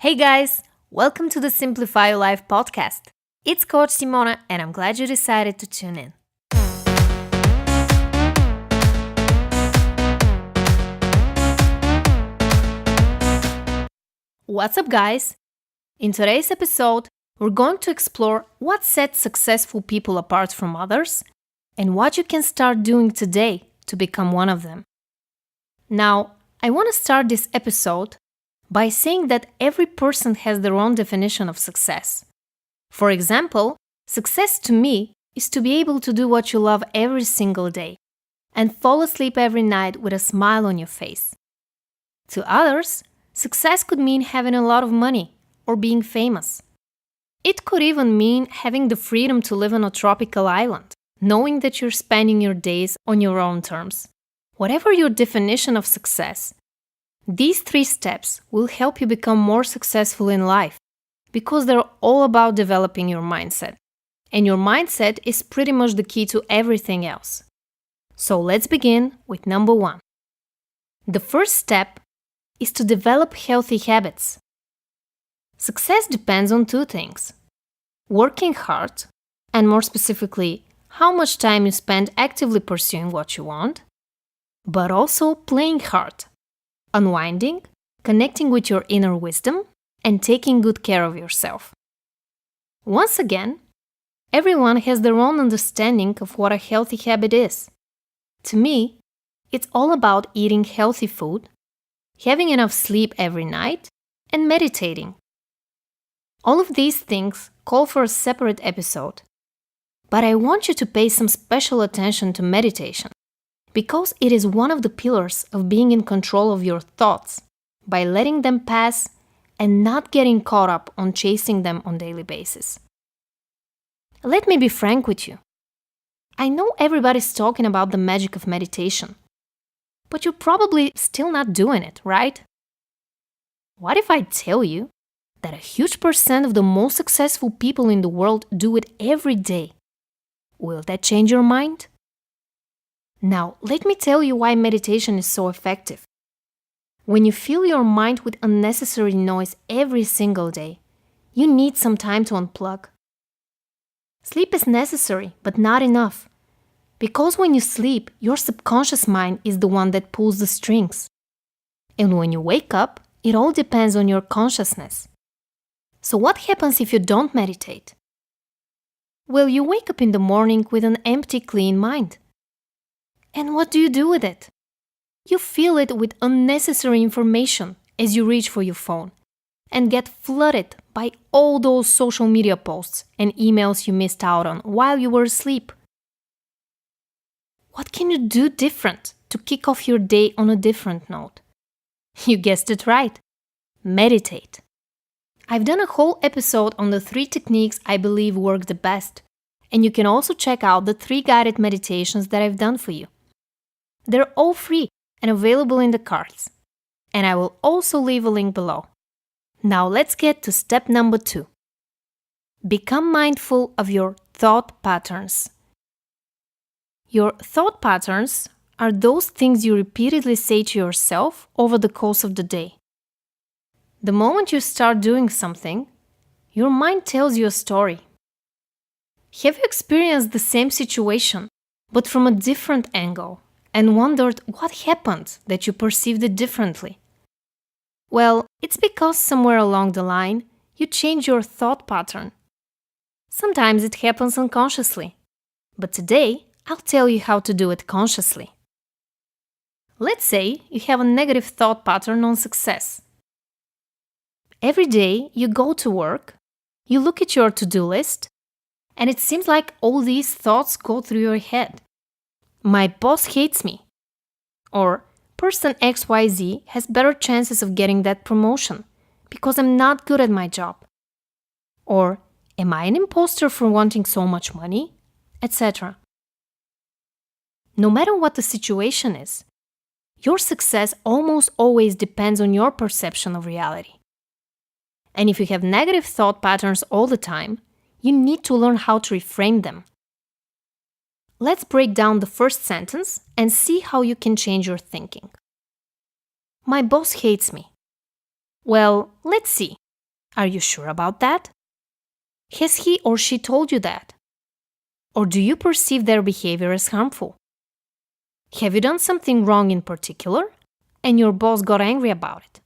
Hey guys, welcome to the Simplify Your Life podcast. It's Coach Simona and I'm glad you decided to tune in. What's up guys? In today's episode, we're going to explore what sets successful people apart from others and what you can start doing today to become one of them. Now, I want to start this episode by saying that every person has their own definition of success. For example, success to me is to be able to do what you love every single day and fall asleep every night with a smile on your face. To others, success could mean having a lot of money or being famous. It could even mean having the freedom to live on a tropical island, knowing that you're spending your days on your own terms. Whatever your definition of success, these 3 steps will help you become more successful in life because they're all about developing your mindset. And your mindset is pretty much the key to everything else. So let's begin with number 1. The first step is to develop healthy habits. Success depends on 2 things: working hard, and more specifically, how much time you spend actively pursuing what you want, but also playing hard, unwinding, connecting with your inner wisdom, and taking good care of yourself. Once again, everyone has their own understanding of what a healthy habit is. To me, it's all about eating healthy food, having enough sleep every night, and meditating. All of these things call for a separate episode, but I want you to pay some special attention to meditation because it is one of the pillars of being in control of your thoughts by letting them pass and not getting caught up on chasing them on a daily basis. Let me be frank with you. I know everybody's talking about the magic of meditation, but you're probably still not doing it, right? What if I tell you that a huge percent of the most successful people in the world do it every day? Will that change your mind? Now, let me tell you why meditation is so effective. When you fill your mind with unnecessary noise every single day, you need some time to unplug. Sleep is necessary, but not enough. Because when you sleep, your subconscious mind is the one that pulls the strings. And when you wake up, it all depends on your consciousness. So what happens if you don't meditate? Well, you wake up in the morning with an empty, clean mind. And what do you do with it? You fill it with unnecessary information as you reach for your phone and get flooded by all those social media posts and emails you missed out on while you were asleep. What can you do different to kick off your day on a different note? You guessed it right. Meditate. I've done a whole episode on the 3 techniques I believe work the best, and you can also check out the 3 guided meditations that I've done for you. They're all free and available in the cards, and I will also leave a link below. Now let's get to step number 2. Become mindful of your thought patterns. Your thought patterns are those things you repeatedly say to yourself over the course of the day. The moment you start doing something, your mind tells you a story. Have you experienced the same situation, but from a different angle, and wondered what happened that you perceived it differently? Well, it's because somewhere along the line, you change your thought pattern. Sometimes it happens unconsciously, but today I'll tell you how to do it consciously. Let's say you have a negative thought pattern on success. Every day you go to work, you look at your to-do list, and it seems like all these thoughts go through your head. My boss hates me. Or person XYZ has better chances of getting that promotion because I'm not good at my job. Or am I an imposter for wanting so much money? Etc. No matter what the situation is, your success almost always depends on your perception of reality. And if you have negative thought patterns all the time, you need to learn how to reframe them. Let's break down the first sentence and see how you can change your thinking. My boss hates me. Well, let's see. Are you sure about that? Has he or she told you that? Or do you perceive their behavior as harmful? Have you done something wrong in particular, and your boss got angry about it?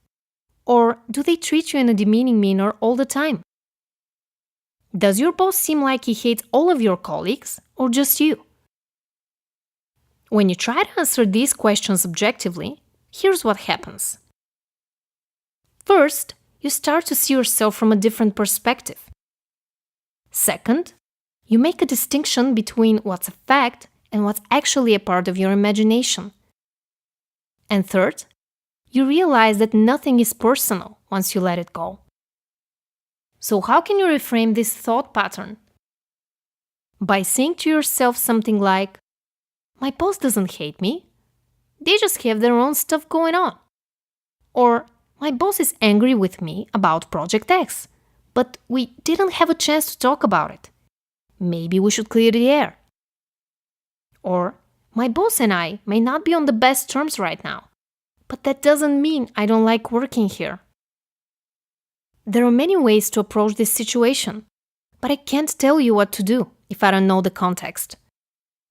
Or do they treat you in a demeaning manner all the time? Does your boss seem like he hates all of your colleagues, or just you? When you try to answer these questions objectively, here's what happens. First, you start to see yourself from a different perspective. Second, you make a distinction between what's a fact and what's actually a part of your imagination. And third, you realize that nothing is personal once you let it go. So how can you reframe this thought pattern? By saying to yourself something like, "My boss doesn't hate me. They just have their own stuff going on." Or, "My boss is angry with me about Project X, but we didn't have a chance to talk about it. Maybe we should clear the air." Or, "My boss and I may not be on the best terms right now, but that doesn't mean I don't like working here." There are many ways to approach this situation, but I can't tell you what to do if I don't know the context.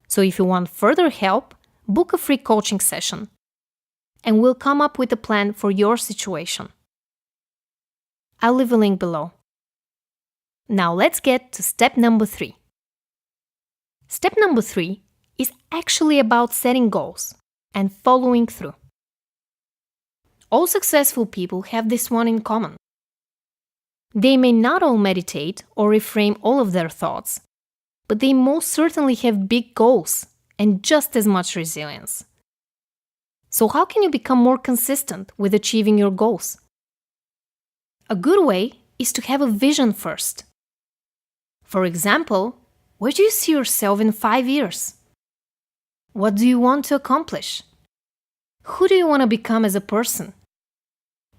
So if you want further help, book a free coaching session, and we'll come up with a plan for your situation. I'll leave a link below. Now let's get to step number 3. Step number 3 is actually about setting goals and following through. All successful people have this one in common. They may not all meditate or reframe all of their thoughts, but they most certainly have big goals and just as much resilience. So how can you become more consistent with achieving your goals? A good way is to have a vision first. For example, where do you see yourself in 5 years? What do you want to accomplish? Who do you want to become as a person?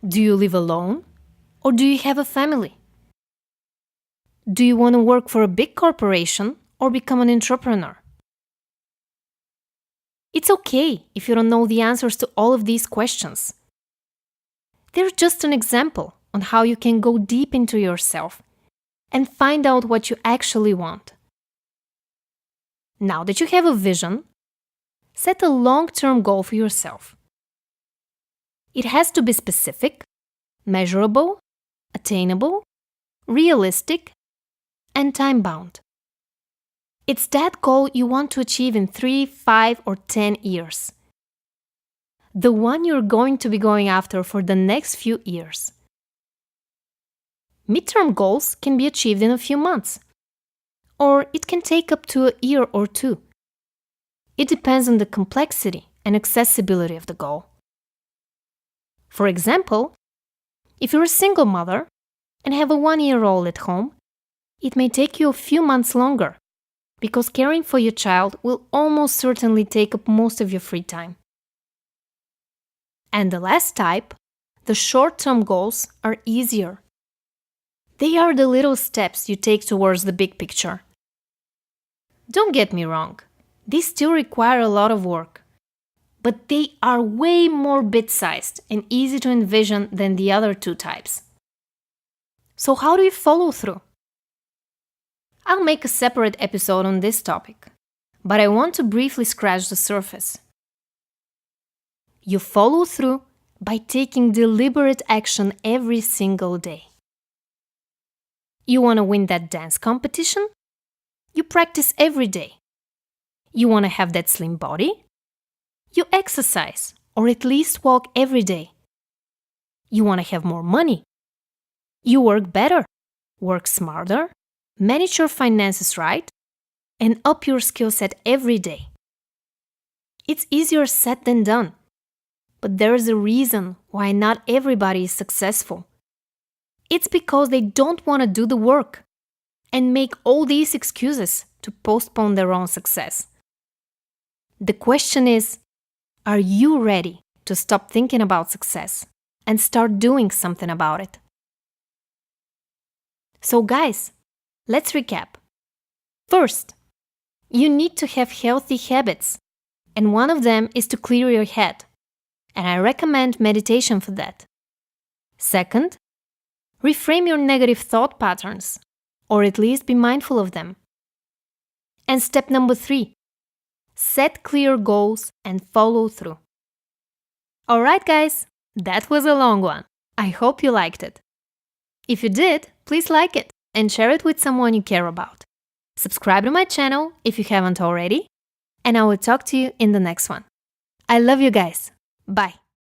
Do you live alone? Or do you have a family? Do you want to work for a big corporation or become an entrepreneur? It's okay if you don't know the answers to all of these questions. They're just an example on how you can go deep into yourself and find out what you actually want. Now that you have a vision, set a long-term goal for yourself. It has to be specific, measurable, attainable, realistic, and time-bound. It's that goal you want to achieve in 3, 5, or 10 years. The one you're going to be going after for the next few years. Midterm goals can be achieved in a few months, or it can take up to a year or 2. It depends on the complexity and accessibility of the goal. For example, if you're a single mother and have a 1-year-old at home, it may take you a few months longer because caring for your child will almost certainly take up most of your free time. And the last type, the short-term goals, are easier. They are the little steps you take towards the big picture. Don't get me wrong, these still require a lot of work, but they are way more bit-sized and easy to envision than the other 2 types. So how do you follow through? I'll make a separate episode on this topic, but I want to briefly scratch the surface. You follow through by taking deliberate action every single day. You want to win that dance competition? You practice every day. You want to have that slim body? You exercise, or at least walk every day. You want to have more money? You work better, work smarter, manage your finances right, and up your skill set every day. It's easier said than done, but there is a reason why not everybody is successful. It's because they don't want to do the work and make all these excuses to postpone their own success. The question is, are you ready to stop thinking about success and start doing something about it? So guys, let's recap. First, you need to have healthy habits, and one of them is to clear your head, and I recommend meditation for that. Second, Reframe your negative thought patterns, or at least be mindful of them. And step number 3, set clear goals and follow through. Alright guys, that was a long one. I hope you liked it. If you did, please like it and share it with someone you care about. Subscribe to my channel if you haven't already, and I will talk to you in the next one. I love you guys. Bye.